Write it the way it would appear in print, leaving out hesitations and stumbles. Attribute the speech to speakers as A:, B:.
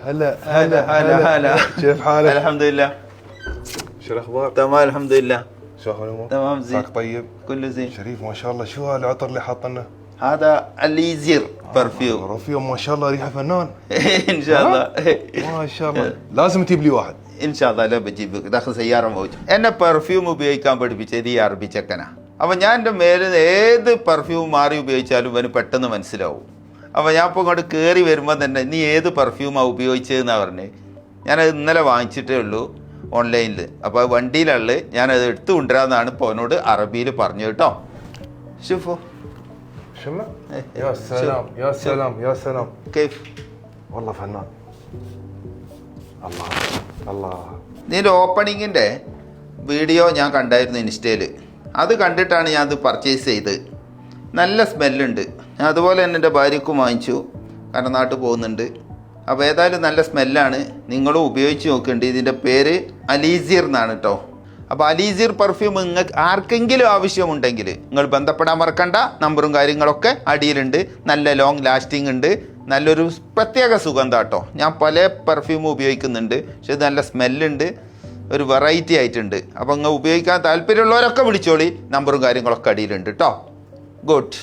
A: هلا
B: كيف حالك؟
A: الحمد لله.
B: شو الاخبار؟
A: تمام الحمد لله.
B: شو الامور؟
A: تمام زين.
B: عساك طيب؟
A: كله زين.
B: شريف ما شاء الله. شو هالعطر اللي حاطنه؟
A: هذا اليزير برفيوم.
B: برفيوم ما شاء الله ريحه فنان.
A: ان شاء الله.
B: ما شاء الله. لازم تجيب لي واحد.
A: ان شاء الله لا بجيب داخل سياره موجود. എന്നെ പെർഫ്യൂം ഉപയോഗിക്കാൻ പഠിപ്പിച്ചത് ഈ അറബി ചെക്കനാ. അപ്പോൾ ഞാൻ എൻ്റെ മേലിൽ ഏത് പെർഫ്യൂം മാറി ഉപയോഗിച്ചാലും അവന് പെട്ടെന്ന് മനസ്സിലാവും. അപ്പോൾ ഞാൻ ഇപ്പോൾ ഇങ്ങോട്ട് കയറി വരുമ്പോൾ തന്നെ നീ ഏത് പെർഫ്യൂമാണ് ഉപയോഗിച്ചതെന്നാണ് പറഞ്ഞത്. ഞാനത് ഇന്നലെ വാങ്ങിച്ചിട്ടേ ഉള്ളൂ ഓൺലൈനിൽ. അപ്പോൾ വണ്ടിയിലുള്ള ഞാനത് എടുത്തു കൊണ്ടുവരാമെന്നാണ് ഇപ്പോൾ അവനോട് അറബിയിൽ പറഞ്ഞു കേട്ടോ. ഷുഫോ
B: شمع؟ يا سلام يا سلام يا سلام.
A: كيف؟
B: والله فنان. الله الله.
A: ഇതിൻ്റെ ഓപ്പണിങ്ങിൻ്റെ വീഡിയോ ഞാൻ കണ്ടായിരുന്നു ഇൻസ്റ്റയിൽ. അത് കണ്ടിട്ടാണ് ഞാൻ അത് പർച്ചേസ് ചെയ്തത്. നല്ല സ്മെല്ലുണ്ട്. ഞാൻ അതുപോലെ തന്നെ എൻ്റെ ഭാര്യയ്ക്കും വാങ്ങിച്ചു, കാരണം നാട്ടിൽ പോകുന്നുണ്ട്. അപ്പോൾ ഏതായാലും നല്ല സ്മെല്ലാണ്. നിങ്ങളും ഉപയോഗിച്ച് നോക്കുന്നുണ്ട്. ഇതിൻ്റെ പേര് അലീസിർ എന്നാണ് കേട്ടോ. അപ്പോൾ അലീസിർ പെർഫ്യൂം നിങ്ങൾക്ക് ആർക്കെങ്കിലും ആവശ്യമുണ്ടെങ്കിൽ നിങ്ങൾ ബന്ധപ്പെടാൻ മറക്കണ്ട. നമ്പറും കാര്യങ്ങളൊക്കെ അടിയിലുണ്ട്. നല്ല ലോങ് ലാസ്റ്റിംഗ് ഉണ്ട്. നല്ലൊരു പ്രത്യേക സുഗന്ധം കേട്ടോ. ഞാൻ പല പെർഫ്യൂമും ഉപയോഗിക്കുന്നുണ്ട്, പക്ഷെ ഇത് നല്ല സ്മെല്ലുണ്ട്, ഒരു വെറൈറ്റി ആയിട്ടുണ്ട്. അപ്പോൾ നിങ്ങൾ ഉപയോഗിക്കാൻ താല്പര്യമുള്ളവരൊക്കെ വിളിച്ചോളി. നമ്പറും കാര്യങ്ങളൊക്കെ അടിയിലുണ്ട് കേട്ടോ. ഗുഡ്.